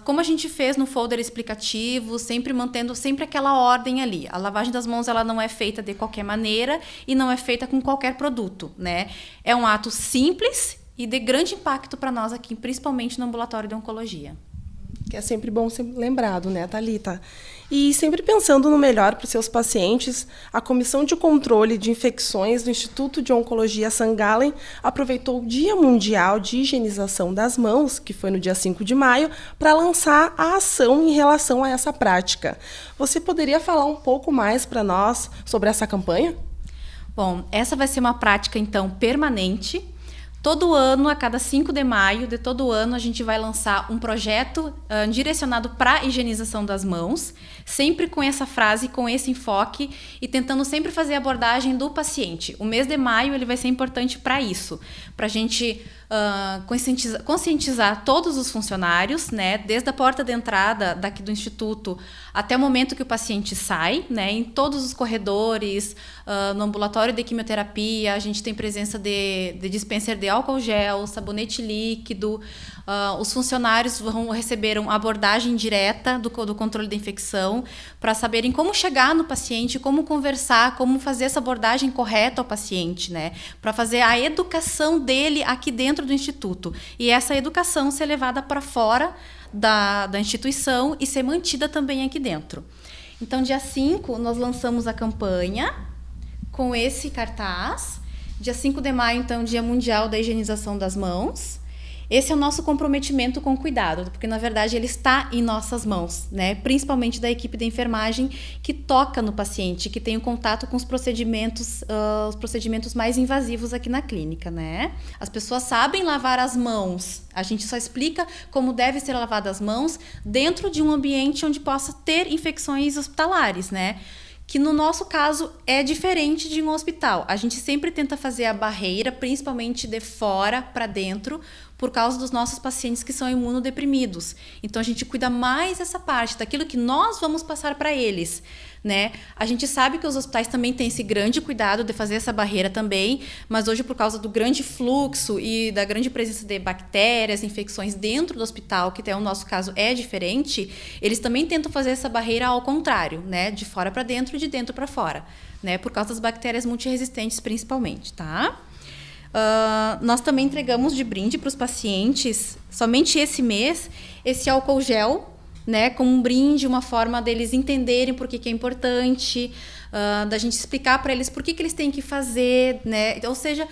Como a gente fez no folder explicativo, sempre mantendo sempre aquela ordem ali. A lavagem das mãos ela não é feita de qualquer maneira e não é feita com qualquer produto, né? É um ato simples e de grande impacto para nós aqui, principalmente no ambulatório de oncologia. Que é sempre bom ser lembrado, né, Thalita? E sempre pensando no melhor para os seus pacientes, a Comissão de Controle de Infecções do Instituto de Oncologia St. Gallen aproveitou o Dia Mundial de Higienização das Mãos, que foi no dia 5 de maio, para lançar a ação em relação a essa prática. Você poderia falar um pouco mais para nós sobre essa campanha? Bom, essa vai ser uma prática, então, permanente. Todo ano, a cada 5 de maio de todo ano, a gente vai lançar um projeto direcionado para a higienização das mãos, sempre com essa frase, com esse enfoque e tentando sempre fazer a abordagem do paciente. O mês de maio ele vai ser importante para isso, para a gente conscientizar todos os funcionários, né, desde a porta de entrada daqui do Instituto até o momento que o paciente sai, né, em todos os corredores, no ambulatório de quimioterapia, a gente tem presença de dispenser de álcool gel, sabonete líquido, os funcionários receberam abordagem direta do controle da infecção para saberem como chegar no paciente, como conversar, como fazer essa abordagem correta ao paciente, né, para fazer a educação dele aqui dentro do Instituto. E essa educação ser levada para fora da instituição e ser mantida também aqui dentro. Então, dia 5, nós lançamos a campanha com esse cartaz. Dia 5 de maio, então, Dia Mundial da Higienização das Mãos. Esse é o nosso comprometimento com o cuidado, porque na verdade ele está em nossas mãos, né? Principalmente da equipe de enfermagem que toca no paciente, que tem o contato com os procedimentos mais invasivos aqui na clínica, né? As pessoas sabem lavar as mãos, a gente só explica como deve ser lavadas as mãos dentro de um ambiente onde possa ter infecções hospitalares, né? Que no nosso caso é diferente de um hospital. A gente sempre tenta fazer a barreira, principalmente de fora para dentro, por causa dos nossos pacientes que são imunodeprimidos. Então a gente cuida mais dessa parte, daquilo que nós vamos passar para eles, né? A gente sabe que os hospitais também têm esse grande cuidado de fazer essa barreira também, mas hoje por causa do grande fluxo e da grande presença de bactérias, infecções dentro do hospital, que até o nosso caso é diferente, eles também tentam fazer essa barreira ao contrário, né? De fora para dentro e de dentro para fora, né? Por causa das bactérias multiresistentes principalmente, tá? Nós também entregamos de brinde para os pacientes, somente esse mês, esse álcool gel, né, como um brinde, uma forma deles entenderem por que é importante, da gente explicar para eles por que eles têm que fazer, né, ou seja,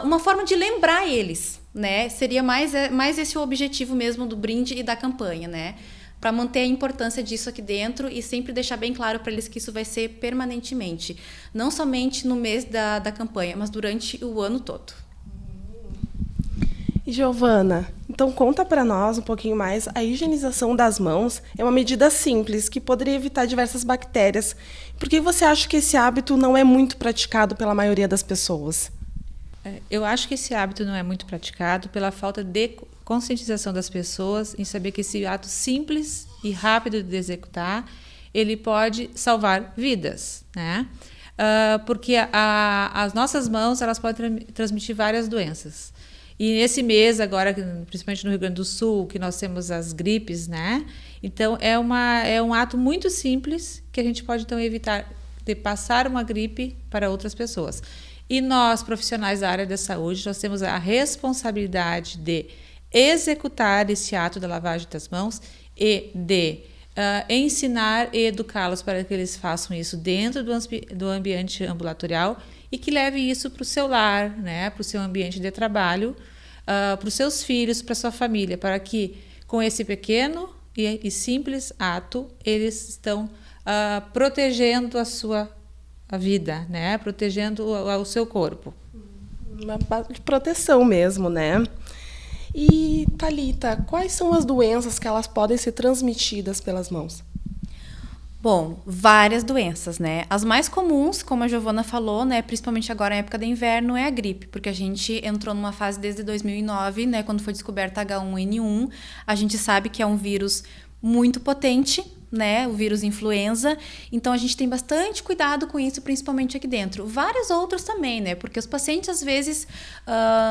uma forma de lembrar eles, né, seria mais esse o objetivo mesmo do brinde e da campanha, né, para manter a importância disso aqui dentro e sempre deixar bem claro para eles que isso vai ser permanentemente, não somente no mês da campanha, mas durante o ano todo. E Giovana, então conta para nós um pouquinho mais. A higienização das mãos é uma medida simples que poderia evitar diversas bactérias. Por que você acha que esse hábito não é muito praticado pela maioria das pessoas? Eu acho que esse hábito não é muito praticado pela falta de conscientização das pessoas em saber que esse ato simples e rápido de executar, ele pode salvar vidas, né? Porque as nossas mãos, elas podem transmitir várias doenças. E nesse mês agora, principalmente no Rio Grande do Sul, que nós temos as gripes, né? Então é um ato muito simples que a gente pode então evitar de passar uma gripe para outras pessoas. E nós, profissionais da área da saúde, nós temos a responsabilidade de executar esse ato da lavagem das mãos e de ensinar e educá-los para que eles façam isso dentro do ambiente ambulatorial e que leve isso para o seu lar, né, para o seu ambiente de trabalho, para os seus filhos, para a sua família, para que com esse pequeno e simples ato eles estão protegendo a vida, né, protegendo o seu corpo. Uma base de proteção mesmo, né? E, Thalita, quais são as doenças que elas podem ser transmitidas pelas mãos? Bom, várias doenças, né? As mais comuns, como a Giovana falou, né, principalmente agora na época de inverno, é a gripe, porque a gente entrou numa fase desde 2009, né, quando foi descoberta H1N1. A gente sabe que é um vírus muito potente, né, o vírus influenza, então a gente tem bastante cuidado com isso, principalmente aqui dentro. Vários outros também, né, porque os pacientes às vezes,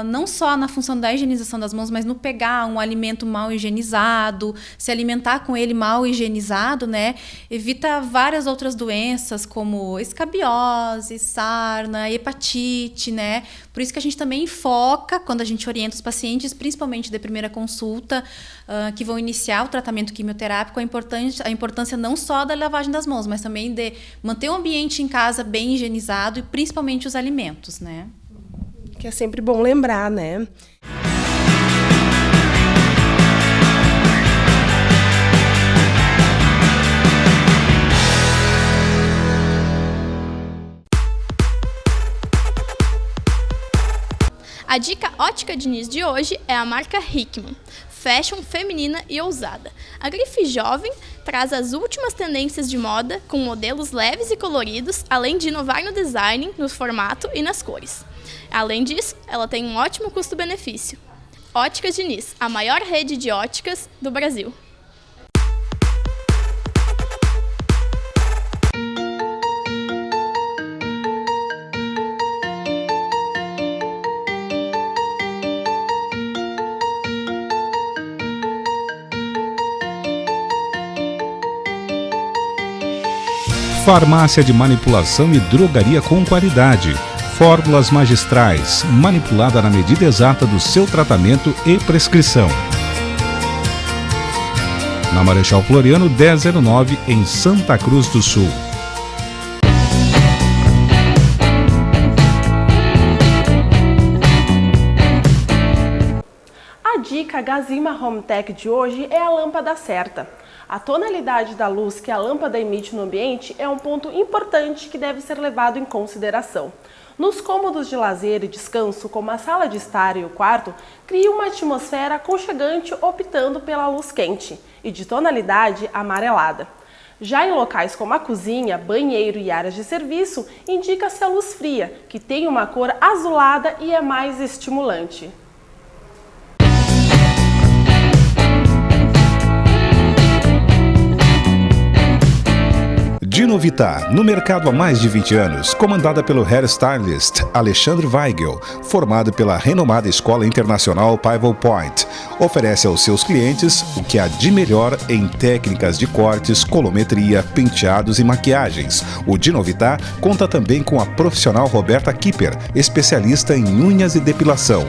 não só na função da higienização das mãos, mas no pegar um alimento mal higienizado, se alimentar com ele mal higienizado, né, evita várias outras doenças como escabiose, sarna, hepatite, né, por isso que a gente também foca, quando a gente orienta os pacientes, principalmente de primeira consulta, que vão iniciar o tratamento quimioterápico, a importância não só da lavagem das mãos, mas também de manter o ambiente em casa bem higienizado e principalmente os alimentos, né? Que é sempre bom lembrar, né? A dica Ótica Diniz de hoje é a marca Hickman, fashion feminina e ousada. A grife jovem traz as últimas tendências de moda com modelos leves e coloridos, além de inovar no design, no formato e nas cores. Além disso, ela tem um ótimo custo-benefício. Óticas Diniz, a maior rede de óticas do Brasil. Farmácia de manipulação e drogaria com qualidade. Fórmulas magistrais, manipulada na medida exata do seu tratamento e prescrição. Na Marechal Floriano 1009, em Santa Cruz do Sul. A dica Gazima Home Tech de hoje é a lâmpada certa. A tonalidade da luz que a lâmpada emite no ambiente é um ponto importante que deve ser levado em consideração. Nos cômodos de lazer e descanso, como a sala de estar e o quarto, crie uma atmosfera aconchegante optando pela luz quente e de tonalidade amarelada. Já em locais como a cozinha, banheiro e áreas de serviço, indica-se a luz fria, que tem uma cor azulada e é mais estimulante. Dinovita, no mercado há mais de 20 anos, comandada pelo hairstylist Alexandre Weigel, formado pela renomada Escola Internacional Pivot Point, oferece aos seus clientes o que há de melhor em técnicas de cortes, colometria, penteados e maquiagens. O Dinovita conta também com a profissional Roberta Kipper, especialista em unhas e depilação.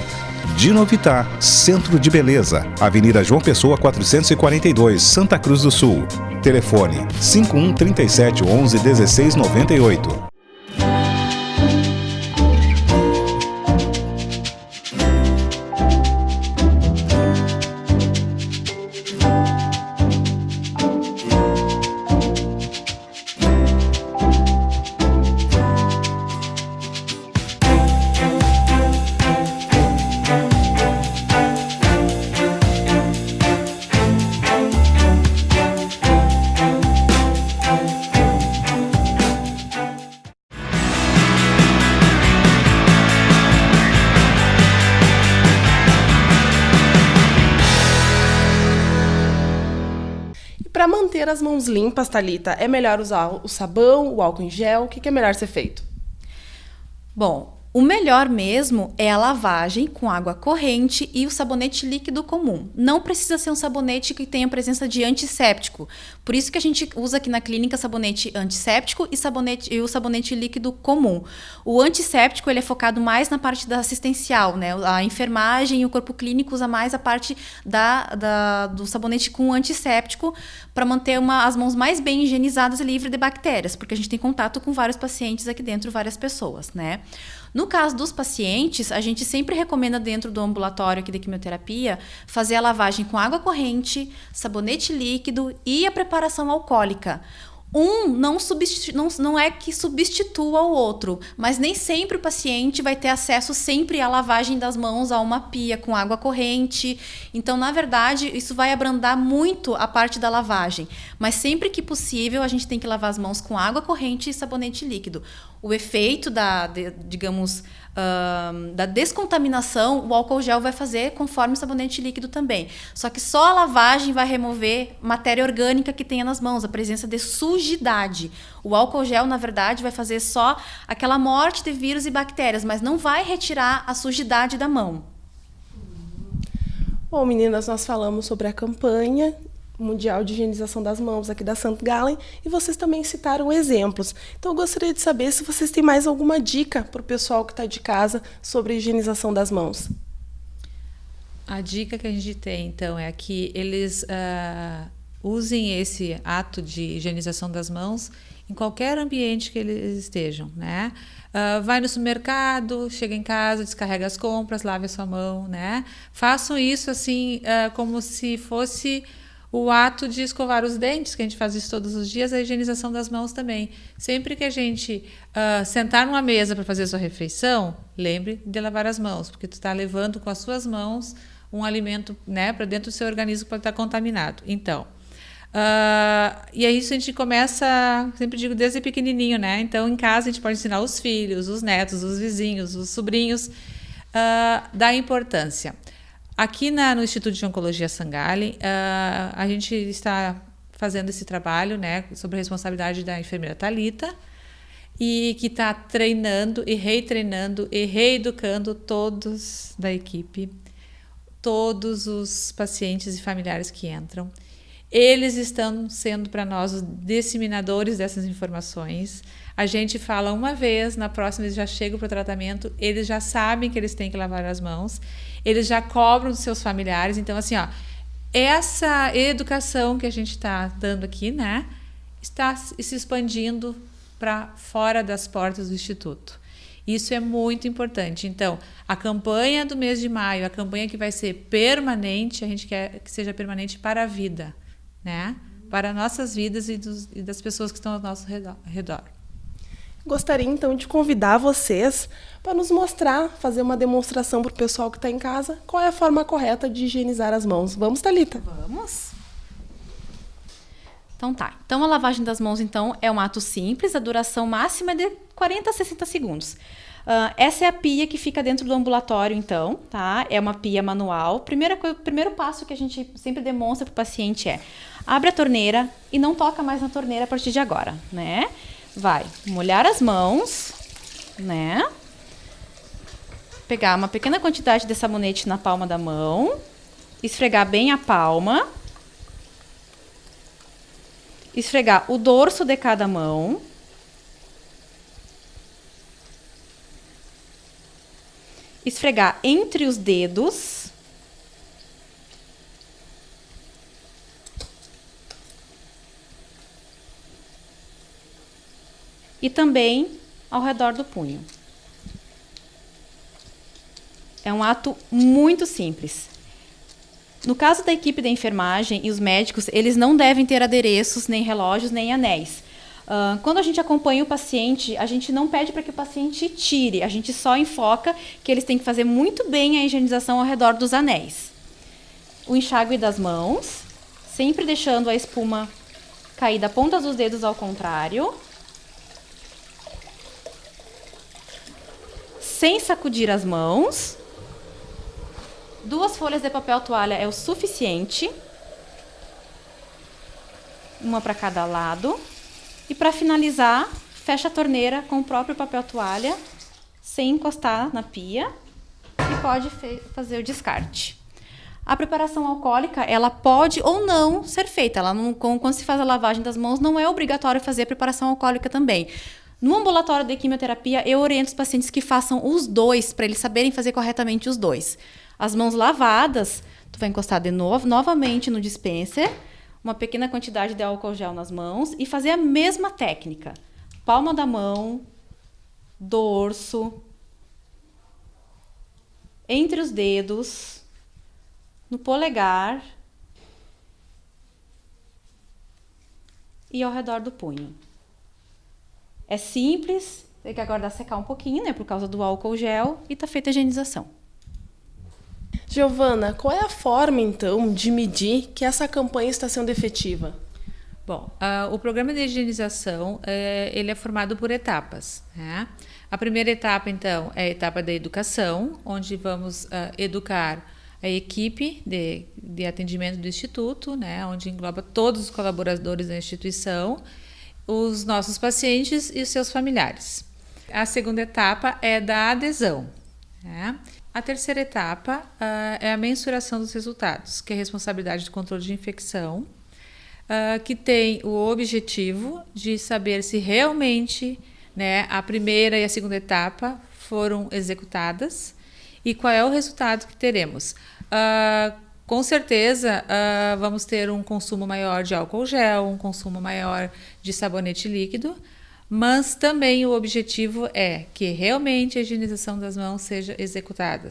Dinovita, Centro de Beleza, Avenida João Pessoa 442, Santa Cruz do Sul. Telefone 51 37 11 16 98. Para manter as mãos limpas, Thalita, é melhor usar o sabão, o álcool em gel? O que é melhor ser feito? Bom, o melhor mesmo é a lavagem com água corrente e o sabonete líquido comum. Não precisa ser um sabonete que tenha presença de antisséptico. Por isso que a gente usa aqui na clínica sabonete antisséptico e o sabonete líquido comum. O antisséptico ele é focado mais na parte da assistencial, né? A enfermagem e o corpo clínico usa mais a parte do sabonete com antisséptico para manter as mãos mais bem higienizadas e livres de bactérias, porque a gente tem contato com vários pacientes aqui dentro, várias pessoas, né? No caso dos pacientes, a gente sempre recomenda dentro do ambulatório aqui da quimioterapia fazer a lavagem com água corrente, sabonete líquido e a preparação alcoólica. Não é que substitua o outro, mas nem sempre o paciente vai ter acesso sempre à lavagem das mãos a uma pia com água corrente. Então, na verdade, isso vai abrandar muito a parte da lavagem. Mas sempre que possível, a gente tem que lavar as mãos com água corrente e sabonete líquido. O efeito da descontaminação, o álcool gel vai fazer conforme o sabonete líquido também. Só que só a lavagem vai remover matéria orgânica que tenha nas mãos, a presença de sujidade. O álcool gel, na verdade, vai fazer só aquela morte de vírus e bactérias, mas não vai retirar a sujidade da mão. Bom, meninas, nós falamos sobre a campanha mundial de higienização das mãos aqui da St. Gallen e vocês também citaram exemplos. Então eu gostaria de saber se vocês têm mais alguma dica para o pessoal que está de casa sobre a higienização das mãos. A dica que a gente tem, então, é que eles usem esse ato de higienização das mãos em qualquer ambiente que eles estejam, né? Vai no supermercado, chega em casa, descarrega as compras, lave a sua mão, né? Façam isso assim, como se fosse o ato de escovar os dentes, que a gente faz isso todos os dias, a higienização das mãos também. Sempre que a gente sentar numa mesa para fazer a sua refeição, lembre de lavar as mãos, porque tu está levando com as suas mãos um alimento, né, para dentro do seu organismo que pode estar contaminado. Então, e é isso a gente começa, sempre digo, desde pequenininho, né? Então, em casa a gente pode ensinar os filhos, os netos, os vizinhos, os sobrinhos, da importância. Aqui no Instituto de Oncologia St. Gallen, a gente está fazendo esse trabalho, né, sobre a responsabilidade da enfermeira Thalita, e que está treinando e retreinando e reeducando todos da equipe, todos os pacientes e familiares que entram. Eles estão sendo para nós os disseminadores dessas informações. A gente fala uma vez, na próxima eles já chegam para o tratamento, eles já sabem que eles têm que lavar as mãos, eles já cobram dos seus familiares. Então, assim, essa educação que a gente está dando aqui, né, está se expandindo para fora das portas do Instituto. Isso é muito importante. Então, a campanha do mês de maio, a campanha que vai ser permanente, a gente quer que seja permanente para a vida, né? Para nossas vidas e das pessoas que estão ao nosso redor. Gostaria, então, de convidar vocês para nos mostrar, fazer uma demonstração para o pessoal que está em casa, qual é a forma correta de higienizar as mãos. Vamos, Thalita? Vamos. Então tá. Então a lavagem das mãos então é um ato simples, a duração máxima é de 40 a 60 segundos. Essa é a pia que fica dentro do ambulatório, então, tá? É uma pia manual. Primeiro passo que a gente sempre demonstra para o paciente é: abre a torneira e não toca mais na torneira a partir de agora, né? Vai molhar as mãos, né? Pegar uma pequena quantidade de sabonete na palma da mão, esfregar bem a palma, esfregar o dorso de cada mão, esfregar entre os dedos, e também ao redor do punho. É um ato muito simples. No caso da equipe da enfermagem e os médicos, eles não devem ter adereços, nem relógios, nem anéis. Quando a gente acompanha o paciente, a gente não pede para que o paciente tire, a gente só enfoca que eles têm que fazer muito bem a higienização ao redor dos anéis. O enxágue das mãos, sempre deixando a espuma cair da ponta dos dedos ao contrário, sem sacudir as mãos. 2 folhas de papel toalha é o suficiente, uma para cada lado. E para finalizar, fecha a torneira com o próprio papel toalha, sem encostar na pia, e pode fazer o descarte. A preparação alcoólica, ela pode ou não ser feita. Ela não, quando se faz a lavagem das mãos, não é obrigatório fazer a preparação alcoólica também. No ambulatório de quimioterapia, eu oriento os pacientes que façam os dois, para eles saberem fazer corretamente os dois. As mãos lavadas, tu vai encostar de novo, novamente no dispenser, uma pequena quantidade de álcool gel nas mãos e fazer a mesma técnica. Palma da mão, dorso, entre os dedos, no polegar e ao redor do punho. É simples, tem que aguardar secar um pouquinho, né, por causa do álcool gel, e tá feita a higienização. Giovana, qual é a forma, então, de medir que essa campanha está sendo efetiva? Bom, o programa de higienização ele é formado por etapas, né? A primeira etapa, então, é a etapa da educação, onde vamos educar a equipe de atendimento do Instituto, né? Onde engloba todos os colaboradores da instituição, os nossos pacientes e os seus familiares. A segunda etapa é da adesão, né? A terceira etapa é a mensuração dos resultados, que é a responsabilidade do controle de infecção, que tem o objetivo de saber se realmente, né, a primeira e a segunda etapa foram executadas e qual é o resultado que teremos. Com certeza, vamos ter um consumo maior de álcool gel, um consumo maior de sabonete líquido, mas também o objetivo é que realmente a higienização das mãos seja executada.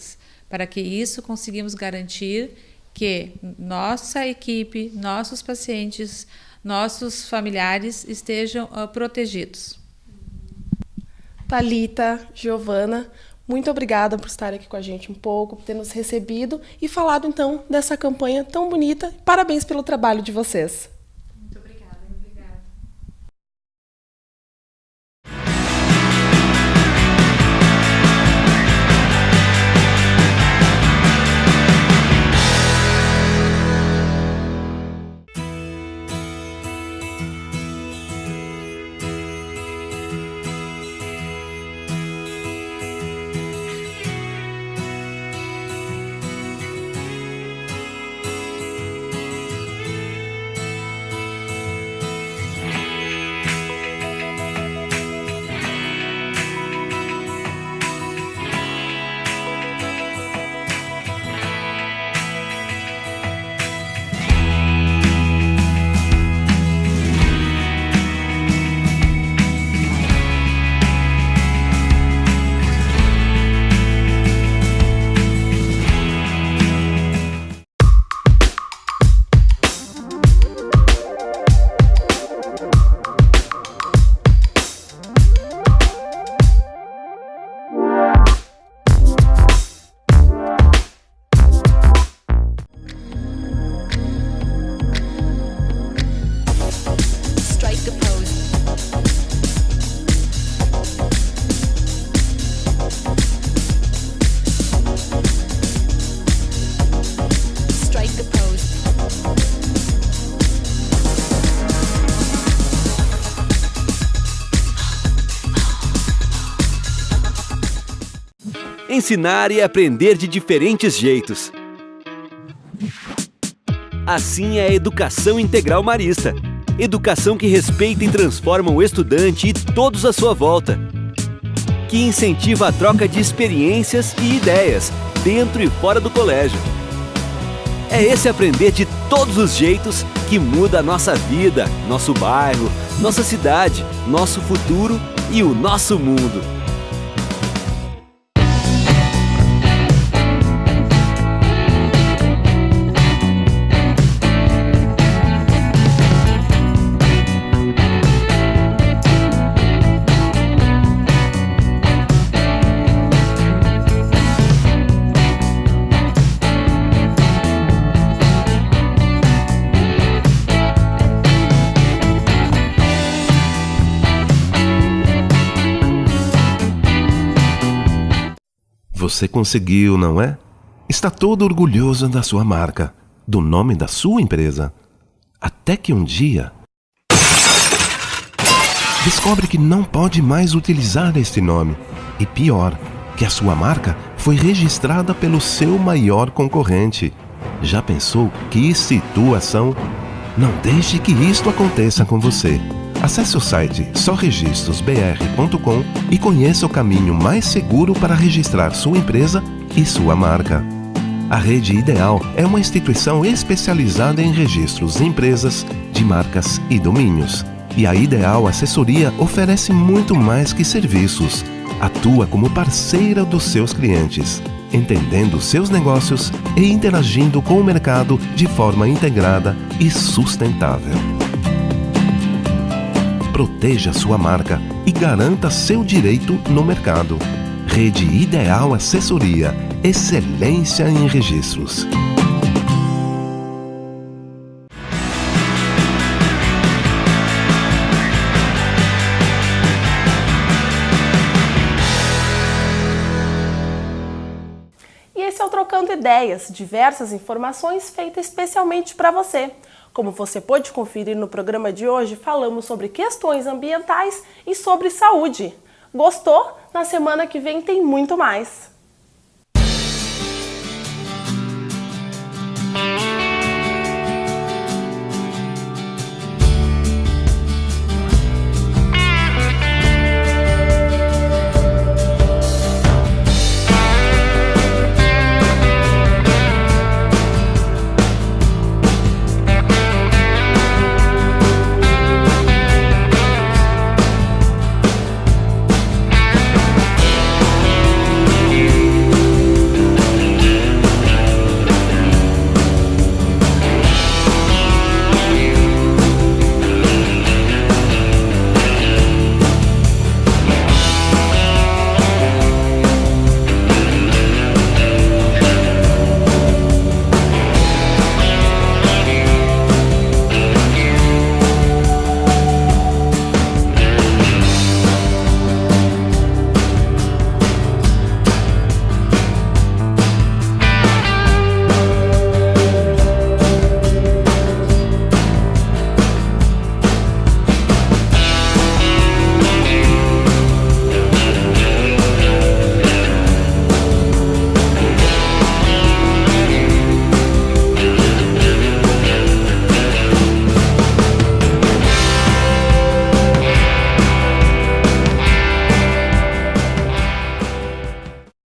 Para que isso conseguimos garantir que nossa equipe, nossos pacientes, nossos familiares estejam protegidos. Thalita, Giovana, muito obrigada por estar aqui com a gente um pouco, por ter nos recebido e falado então dessa campanha tão bonita. Parabéns pelo trabalho de vocês. Muito obrigada, obrigada. ensinar e aprender de diferentes jeitos. Assim é a Educação Integral Marista. Educação que respeita e transforma o estudante e todos à sua volta. Que incentiva a troca de experiências e ideias dentro e fora do colégio. É esse aprender de todos os jeitos que muda a nossa vida, nosso bairro, nossa cidade, nosso futuro e o nosso mundo. Você conseguiu, não é? Está todo orgulhoso da sua marca, do nome da sua empresa. Até que um dia descobre que não pode mais utilizar este nome. E pior, que a sua marca foi registrada pelo seu maior concorrente. Já pensou que situação? Não deixe que isto aconteça com você. Acesse o site soregistrosbr.com e conheça o caminho mais seguro para registrar sua empresa e sua marca. A Rede Ideal é uma instituição especializada em registros de empresas, de marcas e domínios. E a Ideal Assessoria oferece muito mais que serviços. Atua como parceira dos seus clientes, entendendo seus negócios e interagindo com o mercado de forma integrada e sustentável. Proteja sua marca e garanta seu direito no mercado. Rede Ideal Assessoria, excelência em registros. E esse é o Trocando Ideias, diversas informações feitas especialmente para você. Como você pôde conferir no programa de hoje, falamos sobre questões ambientais e sobre saúde. Gostou? Na semana que vem tem muito mais.